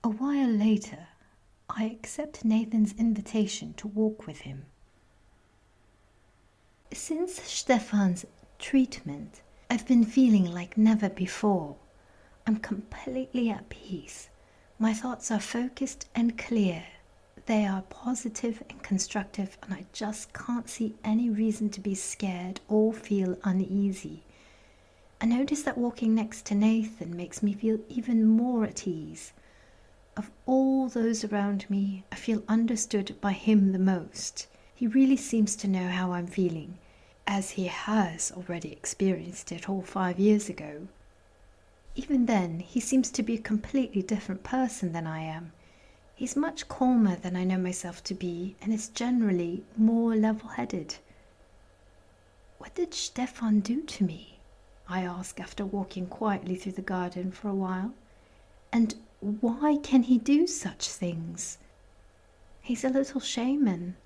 A while later, I accept Nathan's invitation to walk with him. Since Stefan's treatment, I've been feeling like never before. I'm completely at peace. My thoughts are focused and clear. They are positive and constructive, and I just can't see any reason to be scared or feel uneasy. I notice that walking next to Nathan makes me feel even more at ease. Of all those around me, I feel understood by him the most. He really seems to know how I'm feeling, as he has already experienced it all 5 years ago. Even then, he seems to be a completely different person than I am. He's much calmer than I know myself to be, and is generally more level-headed. What did Stefan do to me? I ask after walking quietly through the garden for a while. And why can he do such things? He's a little shaman.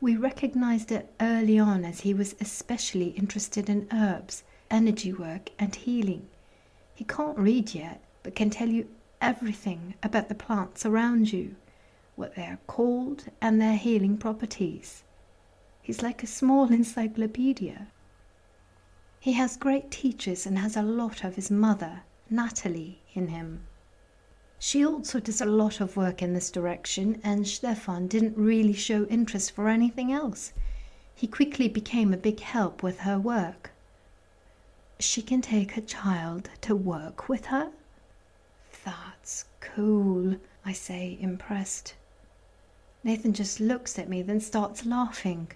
We recognized it early on as he was especially interested in herbs, energy work, and healing. He can't read yet, but can tell you everything about the plants around you, what they are called, and their healing properties. He's like a small encyclopedia. He has great teachers and has a lot of his mother, Natalie, in him. She also does a lot of work in this direction, and Stefan didn't really show interest for anything else. He quickly became a big help with her work. She can take her child to work with her? That's cool, I say, impressed. Nathan just looks at me, then starts laughing.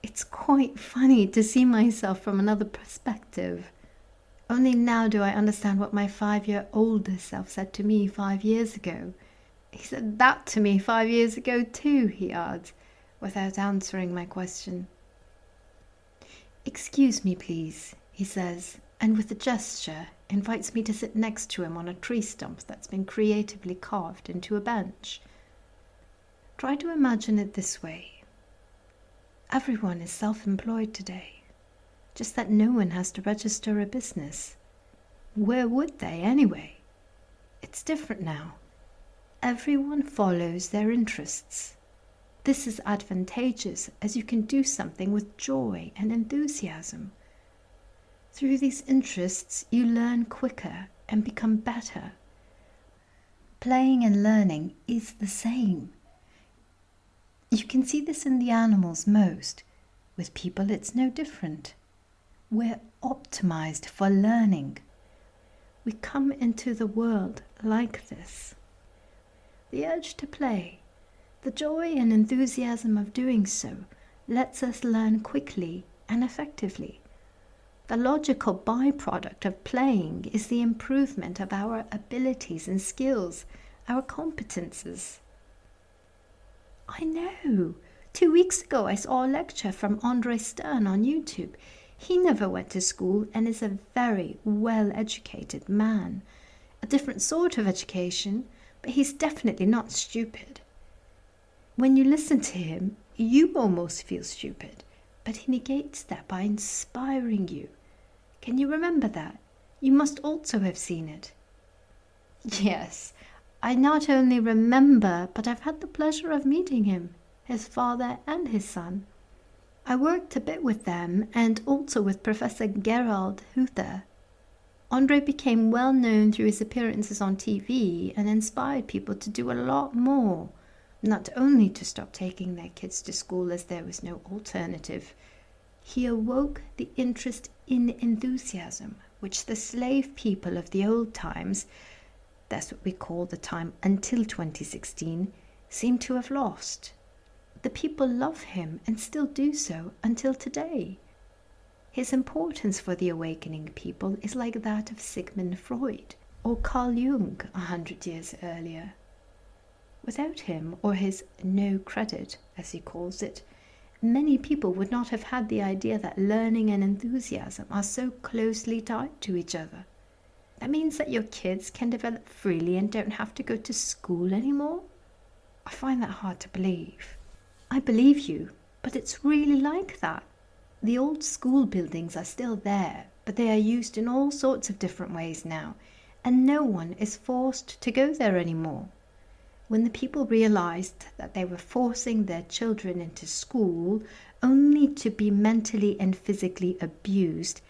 It's quite funny to see myself from another perspective. Only now do I understand what my 5-year-older self said to me 5 years ago. He said that to me 5 years ago too, he adds, without answering my question. Excuse me, please, he says, and with a gesture invites me to sit next to him on a tree stump that's been creatively carved into a bench. Try to imagine it this way. Everyone is self-employed today. Just that no one has to register a business. Where would they anyway? It's different now. Everyone follows their interests. This is advantageous as you can do something with joy and enthusiasm. Through these interests, you learn quicker and become better. Playing and learning is the same. You can see this in the animals most. With people, it's no different. We're optimized for learning. We come into the world like this. The urge to play, the joy and enthusiasm of doing so, lets us learn quickly and effectively. The logical byproduct of playing is the improvement of our abilities and skills, our competences. I know. 2 weeks ago I saw a lecture from André Stern on YouTube. He never went to school and is a very well-educated man. A different sort of education, but he's definitely not stupid. When you listen to him, you almost feel stupid, but he negates that by inspiring you. Can you remember that? You must also have seen it. Yes, I not only remember, but I've had the pleasure of meeting him, his father and his son. I worked a bit with them and also with Professor Gerald Huther. André became well known through his appearances on TV and inspired people to do a lot more, not only to stop taking their kids to school as there was no alternative. He awoke the interest in enthusiasm, which the slave people of the old times, that's what we call the time until 2016, seem to have lost. The people love him and still do so until today. His importance for the awakening people is like that of Sigmund Freud or Carl Jung 100 years earlier. Without him, or his no credit, as he calls it, many people would not have had the idea that learning and enthusiasm are so closely tied to each other. That means that your kids can develop freely and don't have to go to school anymore? I find that hard to believe. I believe you, but it's really like that. The old school buildings are still there, but they are used in all sorts of different ways now, and no one is forced to go there anymore. When the people realized that they were forcing their children into school only to be mentally and physically abused,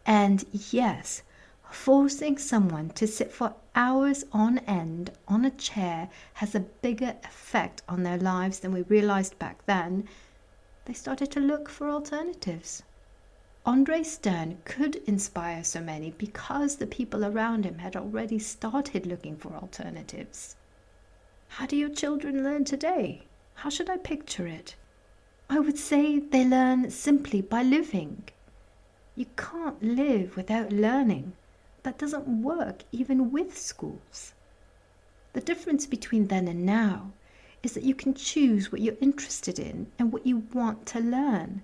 and yes, forcing someone to sit for hours on end on a chair has a bigger effect on their lives than we realized back then, they started to look for alternatives. André Stern could inspire so many because the people around him had already started looking for alternatives. How do your children learn today? How should I picture it? I would say they learn simply by living. You can't live without learning. That doesn't work even with schools. The difference between then and now is that you can choose what you're interested in and what you want to learn,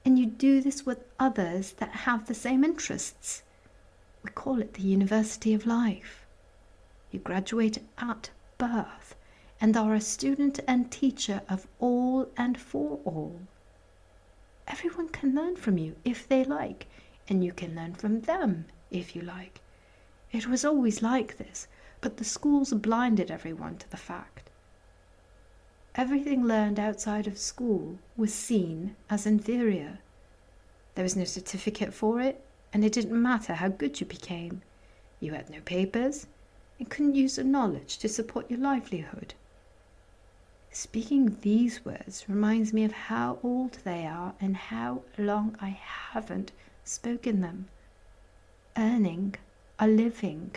and you do this with others that have the same interests. We call it the University of Life. You graduate at birth and are a student and teacher of all and for all. Everyone can learn from you if they like, and you can learn from them if you like. It was always like this, but the schools blinded everyone to the fact. Everything learned outside of school was seen as inferior. There was no certificate for it, and it didn't matter how good you became. You had no papers and couldn't use the knowledge to support your livelihood. Speaking these words reminds me of how old they are and how long I haven't spoken them. Earning a living.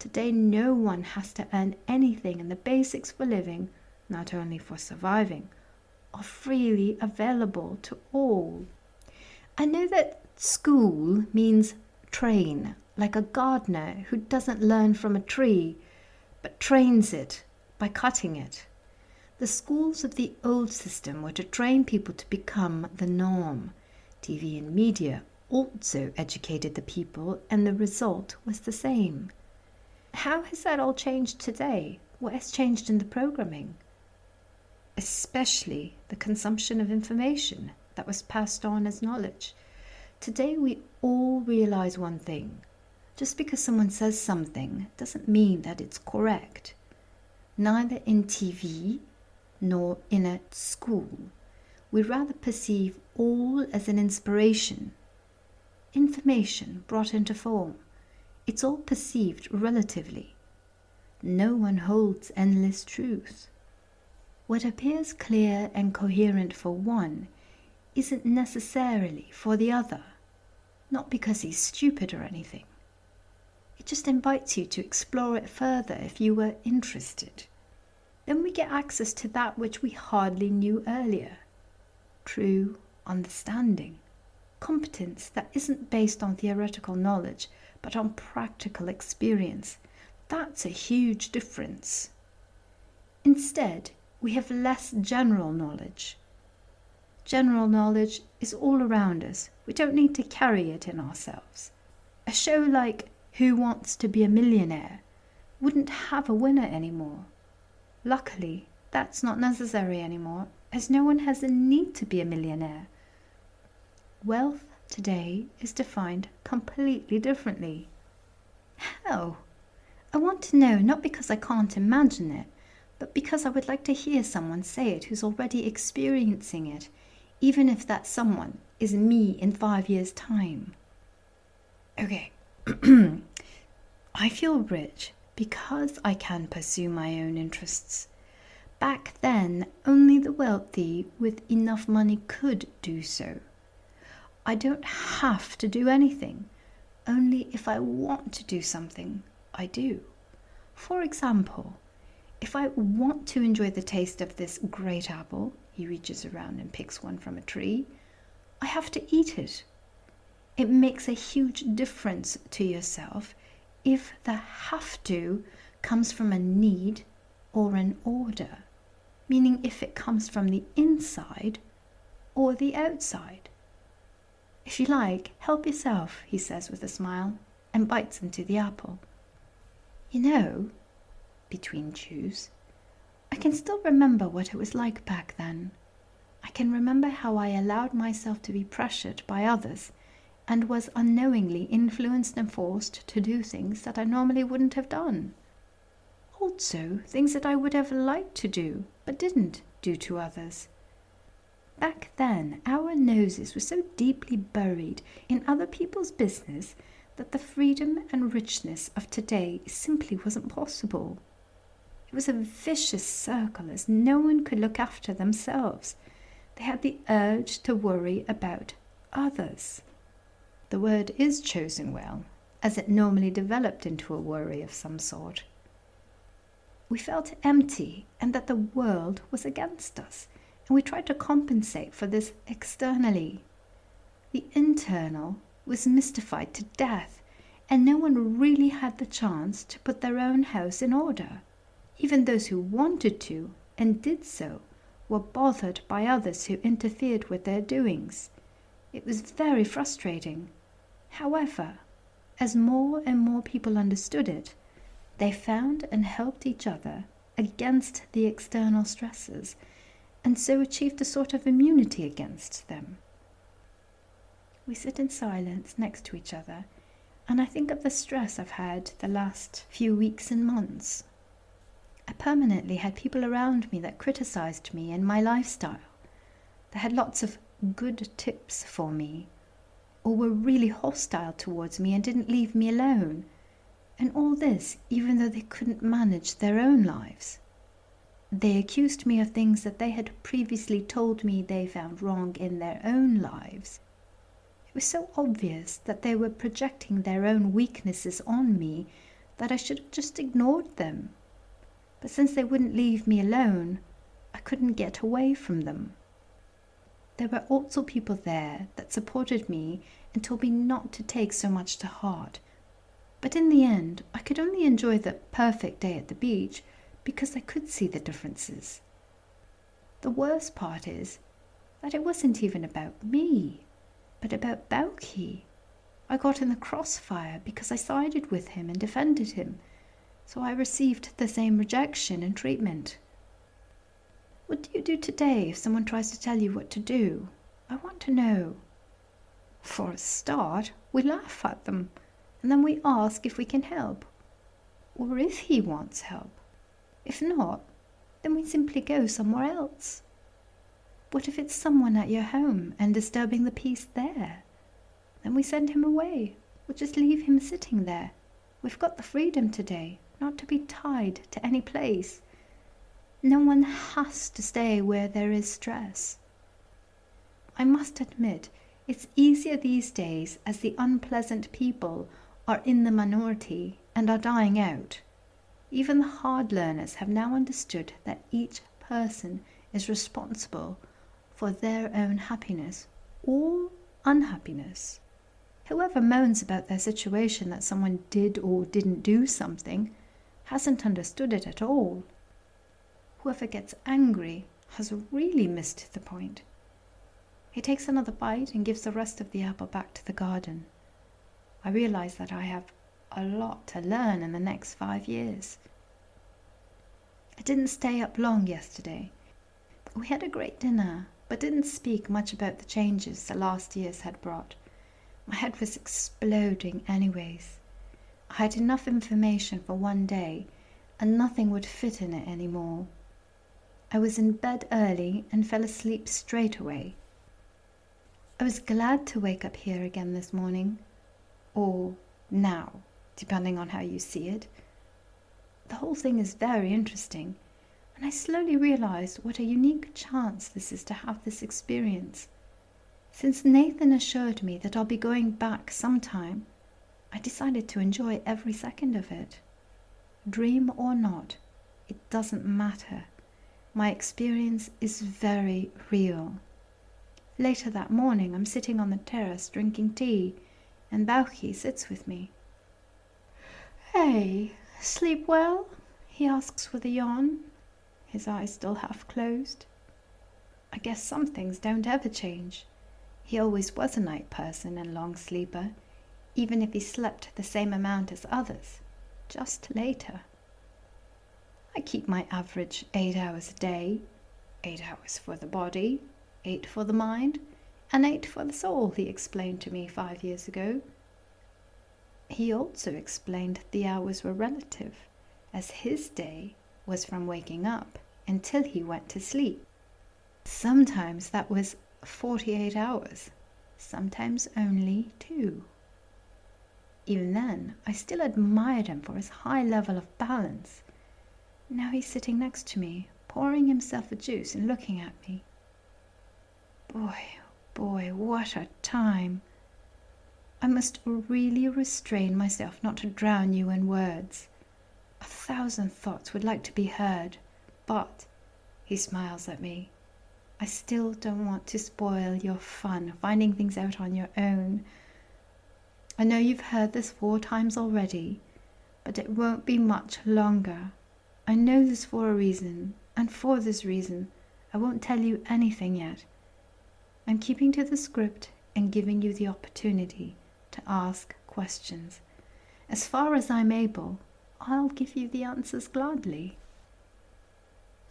Today no one has to earn anything, and the basics for living, not only for surviving, are freely available to all. I know that school means train, like a gardener who doesn't learn from a tree, but trains it by cutting it. The schools of the old system were to train people to become the norm. TV and media also educated the people, and the result was the same. How has that all changed today? What has changed in the programming? Especially the consumption of information that was passed on as knowledge. Today we all realize one thing. Just because someone says something doesn't mean that it's correct. Neither in TV nor in a school. We rather perceive all as an inspiration. Information brought into form. It's all perceived relatively. No one holds endless truth. What appears clear and coherent for one isn't necessarily for the other, not because he's stupid or anything. It just invites you to explore it further if you were interested. Then we get access to that which we hardly knew earlier. True understanding. Competence that isn't based on theoretical knowledge, but on practical experience. That's a huge difference. Instead, we have less general knowledge. General knowledge is all around us. We don't need to carry it in ourselves. A show like Who Wants to Be a Millionaire wouldn't have a winner anymore. Luckily, that's not necessary anymore, as no one has a need to be a millionaire. Wealth today is defined completely differently. How? I want to know, not because I can't imagine it, but because I would like to hear someone say it who's already experiencing it, even if that someone is me in 5 years' time. Okay, I feel rich because I can pursue my own interests. Back then, only the wealthy with enough money could do so. I don't have to do anything. Only if I want to do something, I do. For example, if I want to enjoy the taste of this great apple, he reaches around and picks one from a tree, I have to eat it. It makes a huge difference to yourself if the have to comes from a need or an order, meaning if it comes from the inside or the outside. If you like, help yourself, he says with a smile, and bites into the apple. You know, between chews, I can still remember what it was like back then. I can remember how I allowed myself to be pressured by others and was unknowingly influenced and forced to do things that I normally wouldn't have done. Also, things that I would have liked to do, but didn't do to others. Back then, our noses were so deeply buried in other people's business that the freedom and richness of today simply wasn't possible. It was a vicious circle, as no one could look after themselves. They had the urge to worry about others. The word is chosen well, as it normally developed into a worry of some sort. We felt empty and that the world was against us, and we tried to compensate for this externally. The internal was mystified to death, and no one really had the chance to put their own house in order. Even those who wanted to and did so were bothered by others who interfered with their doings. It was very frustrating. However, as more and more people understood it, they found and helped each other against the external stresses, and so achieved a sort of immunity against them. We sit in silence next to each other, and I think of the stress I've had the last few weeks and months. I permanently had people around me that criticized me and my lifestyle. They had lots of good tips for me, or were really hostile towards me and didn't leave me alone. And all this even though they couldn't manage their own lives. They accused me of things that they had previously told me they found wrong in their own lives. It was so obvious that they were projecting their own weaknesses on me that I should have just ignored them. But since they wouldn't leave me alone, I couldn't get away from them. There were also people there that supported me and told me not to take so much to heart. But in the end, I could only enjoy the perfect day at the beach because I could see the differences. The worst part is that it wasn't even about me, but about Bauki. I got in the crossfire because I sided with him and defended him, so I received the same rejection and treatment. What do you do today if someone tries to tell you what to do? I want to know. For a start, we laugh at them, and then we ask if we can help, or if he wants help. If not, then we simply go somewhere else. What if it's someone at your home and disturbing the peace there? Then we send him away, or just leave him sitting there. We've got the freedom today not to be tied to any place. No one has to stay where there is stress. I must admit, it's easier these days as the unpleasant people are in the minority and are dying out. Even the hard learners have now understood that each person is responsible for their own happiness or unhappiness. Whoever moans about their situation that someone did or didn't do something hasn't understood it at all. Whoever gets angry has really missed the point. He takes another bite and gives the rest of the apple back to the garden. I realize that I have a lot to learn in the next 5 years. I didn't stay up long yesterday. We had a great dinner, but didn't speak much about the changes the last years had brought. My head was exploding anyways. I had enough information for one day, and nothing would fit in it anymore. I was in bed early and fell asleep straight away. I was glad to wake up here again this morning, or now, depending on how you see it. The whole thing is very interesting, and I slowly realized what a unique chance this is to have this experience. Since Nathan assured me that I'll be going back sometime, I decided to enjoy every second of it. Dream or not, it doesn't matter. My experience is very real. Later that morning, I'm sitting on the terrace drinking tea, and Bauchi sits with me. "Hey, sleep well?" he asks with a yawn, his eyes still half closed. I guess some things don't ever change. He always was a night person and long sleeper, even if he slept the same amount as others, just later. I keep my average 8 hours a day, 8 hours for the body, 8 for the mind, Innate for the soul, he explained to me 5 years ago. He also explained the hours were relative, as his day was from waking up until he went to sleep. Sometimes that was 48 hours, sometimes only 2. Even then, I still admired him for his high level of balance. Now he's sitting next to me, pouring himself a juice and looking at me. Boy, what a time. I must really restrain myself not to drown you in words. 1,000 thoughts would like to be heard, but, he smiles at me, I still don't want to spoil your fun finding things out on your own. I know you've heard this 4 times already, but it won't be much longer. I know this for a reason, and for this reason, I won't tell you anything yet. I'm keeping to the script and giving you the opportunity to ask questions. As far as I'm able, I'll give you the answers gladly.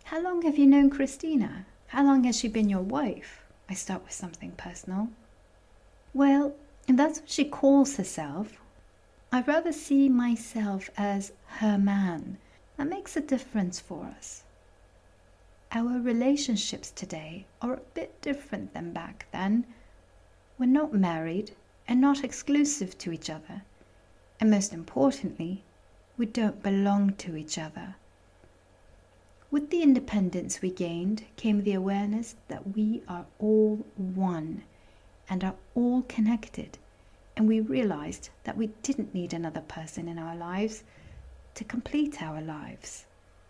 How long have you known Christina? How long has she been your wife? I start with something personal. Well, that's what she calls herself. I rather see myself as her man. That makes a difference for us. Our relationships today are a bit different than back then. We're not married and not exclusive to each other. And most importantly, we don't belong to each other. With the independence we gained came the awareness that we are all one and are all connected, and we realized that we didn't need another person in our lives to complete our lives,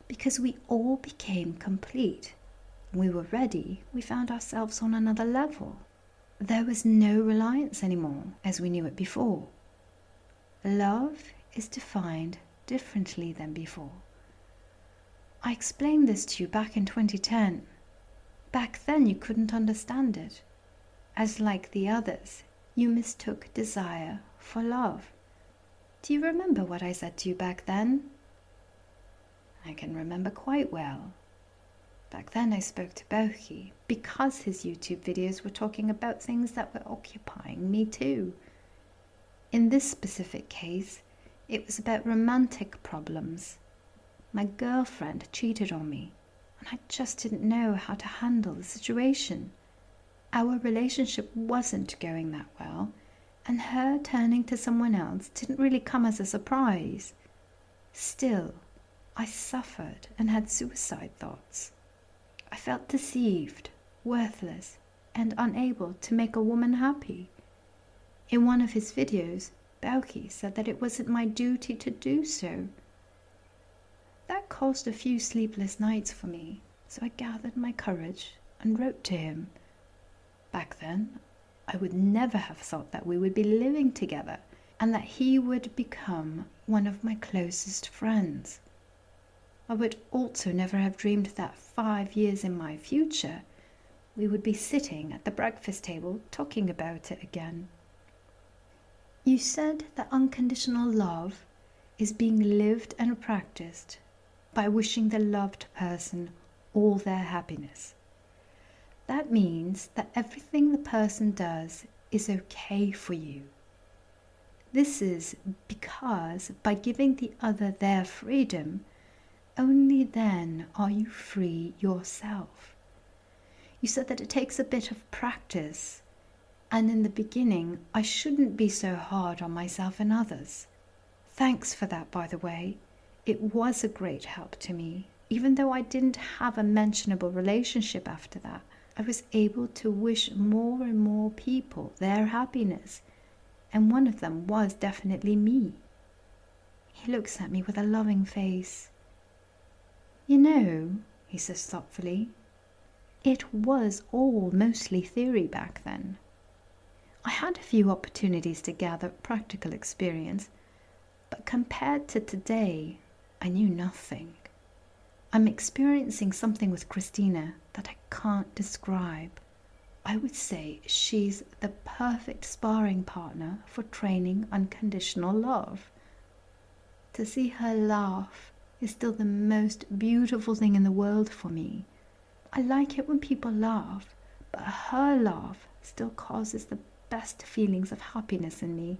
because we all became complete. When we were ready, we found ourselves on another level. There was no reliance anymore as we knew it before. Love is defined differently than before. I explained this to you back in 2010. Back then you couldn't understand it, as like the others, you mistook desire for love. Do you remember what I said to you back then? I can remember quite well. Back then I spoke to Bauchi because his YouTube videos were talking about things that were occupying me too. In this specific case, it was about romantic problems. My girlfriend cheated on me, and I just didn't know how to handle the situation. Our relationship wasn't going that well, and her turning to someone else didn't really come as a surprise. Still, I suffered and had suicide thoughts. I felt deceived, worthless, and unable to make a woman happy. In one of his videos, Bauchi said that it wasn't my duty to do so. That caused a few sleepless nights for me, so I gathered my courage and wrote to him. Back then, I would never have thought that we would be living together and that he would become one of my closest friends. I would also never have dreamed that 5 years in my future, we would be sitting at the breakfast table talking about it again. You said that unconditional love is being lived and practiced by wishing the loved person all their happiness. That means that everything the person does is okay for you. This is because by giving the other their freedom, only then are you free yourself. You said that it takes a bit of practice, and in the beginning I shouldn't be so hard on myself and others. Thanks for that, by the way. It was a great help to me. Even though I didn't have a mentionable relationship after that, I was able to wish more and more people their happiness, and one of them was definitely me. He looks at me with a loving face. You know, he says thoughtfully, it was all mostly theory back then. I had a few opportunities to gather practical experience, but compared to today, I knew nothing. I'm experiencing something with Christina that I can't describe. I would say she's the perfect sparring partner for training unconditional love. To see her laugh is still the most beautiful thing in the world for me. I like it when people laugh, but her laugh still causes the best feelings of happiness in me.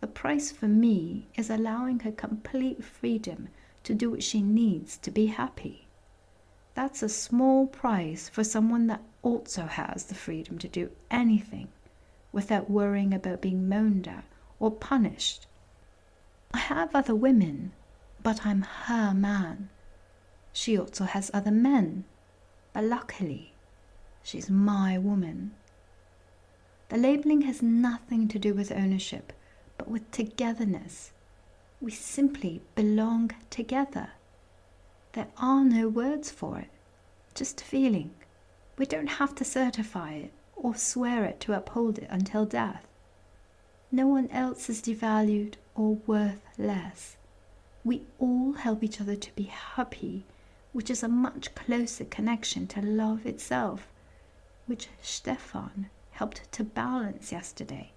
The price for me is allowing her complete freedom to do what she needs to be happy. That's a small price for someone that also has the freedom to do anything without worrying about being moaned at or punished. I have other women, but I'm her man. She also has other men, but luckily, she's my woman. The labeling has nothing to do with ownership, but with togetherness. We simply belong together. There are no words for it, just a feeling. We don't have to certify it or swear it to uphold it until death. No one else is devalued or worth less. We all help each other to be happy, which is a much closer connection to love itself, which Stefan helped to balance yesterday.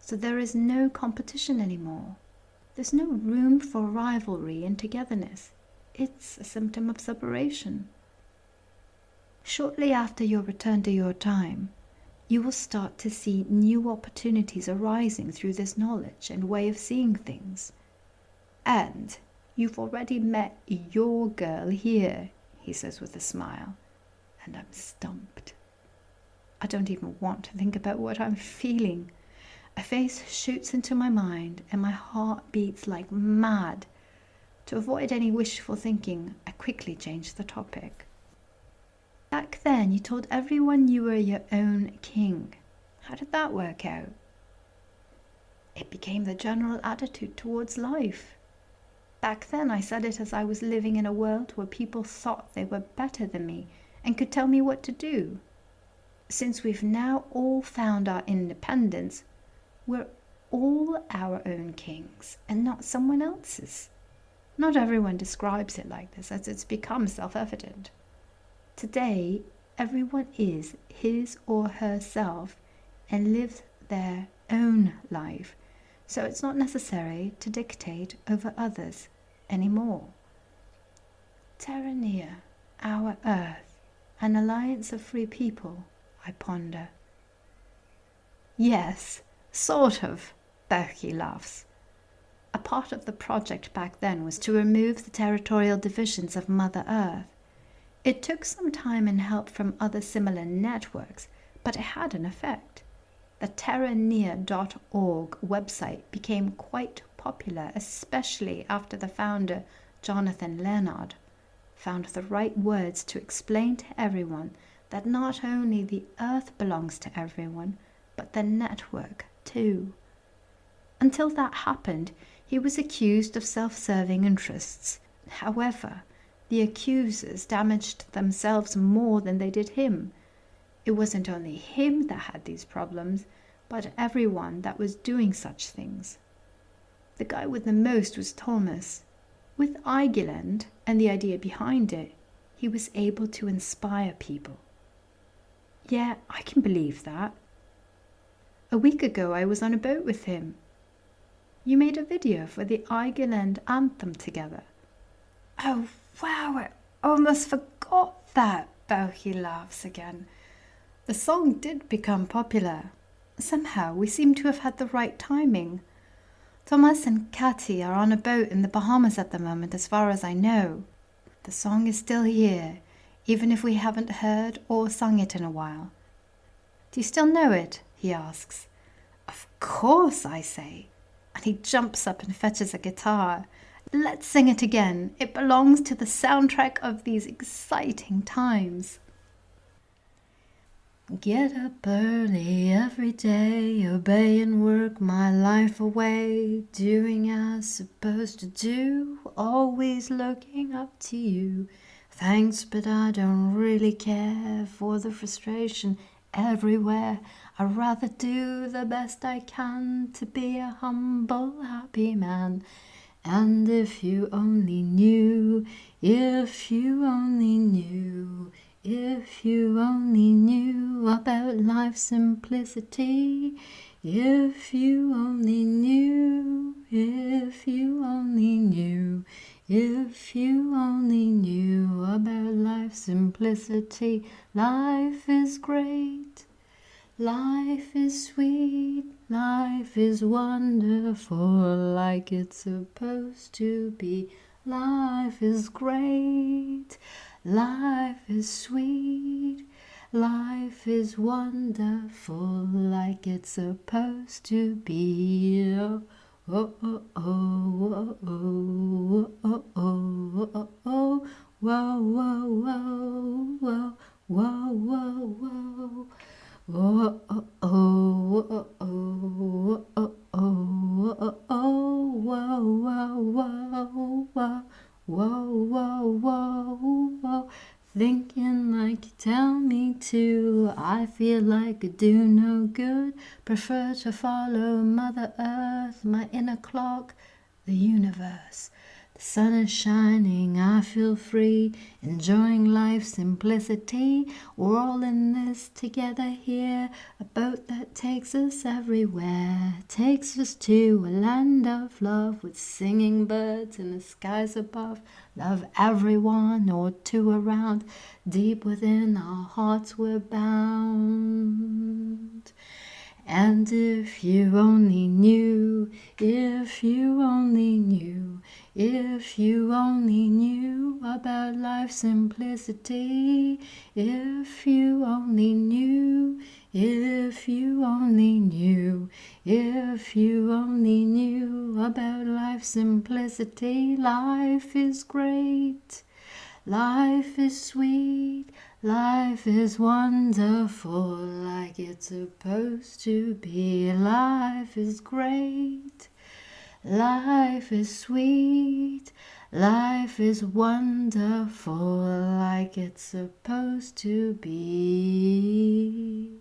So there is no competition anymore. There's no room for rivalry and togetherness. It's a symptom of separation. Shortly after your return to your time, you will start to see new opportunities arising through this knowledge and way of seeing things. And you've already met your girl here, he says with a smile, and I'm stumped. I don't even want to think about what I'm feeling. A face shoots into my mind and my heart beats like mad. To avoid any wishful thinking, I quickly changed the topic. Back then, you told everyone you were your own king. How did that work out? It became the general attitude towards life. Back then, I said it as I was living in a world where people thought they were better than me and could tell me what to do. Since we've now all found our independence, we're all our own kings and not someone else's. Not everyone describes it like this, as it's become self-evident. Today, everyone is his or herself and lives their own life, so it's not necessary to dictate over others anymore. Terranea, our Earth, an alliance of free people, I ponder. Yes, sort of, Berkey laughs. A part of the project back then was to remove the territorial divisions of Mother Earth. It took some time and help from other similar networks, but it had an effect. The terranea.org website became quite popular, especially after the founder, Jonathan Leonard, found the right words to explain to everyone that not only the Earth belongs to everyone, but the network too. Until that happened, he was accused of self-serving interests. However, the accusers damaged themselves more than they did him. It wasn't only him that had these problems, but everyone that was doing such things. The guy with the most was Thomas. With Eigiland and the idea behind it, he was able to inspire people. Yeah, I can believe that. A week ago I was on a boat with him. You made a video for the Eigiland Anthem together. Oh wow, I almost forgot that, Bauchi laughs again. The song did become popular. Somehow we seem to have had the right timing. Thomas and Katy are on a boat in the Bahamas at the moment, as far as I know. The song is still here, even if we haven't heard or sung it in a while. Do you still know it? He asks. Of course, I say. And he jumps up and fetches a guitar. Let's sing it again. It belongs to the soundtrack of these exciting times. Get up early every day, obey and work my life away, doing as supposed to do, always looking up to you. Thanks, but I don't really care for the frustration everywhere. I'd rather do the best I can to be a humble, happy man. And if you only knew, if you only knew, if you only knew about life's simplicity, if you only knew, if you only knew, if you only knew about life's simplicity, life is great. Life is sweet, life is wonderful, like it's supposed to be. Life is great, life is sweet, life is wonderful, like it's supposed to be. Oh, oh, oh, oh, oh, oh, oh, oh, oh, oh, whoa, whoa, whoa, whoa, whoa, whoa, whoa. Whoa, oh, oh, oh, oh, oh, oh, oh, whoa, whoa, whoa, whoa, whoa, whoa, whoa. Thinking like you tell me to, I feel like I do no good. Prefer to follow Mother Earth, my inner clock, the universe. The sun is shining, I feel free, enjoying life's simplicity. We're all in this together here, a boat that takes us everywhere, takes us to a land of love with singing birds in the skies above. Love everyone or two around, deep within our hearts we're bound. And if you only knew, if you only knew, if you only knew about life's simplicity, if you only knew, if you only knew, if you only knew about life's simplicity. Life is great, life is sweet, life is wonderful, like it's supposed to be. Life is great, life is sweet, life is wonderful, like it's supposed to be.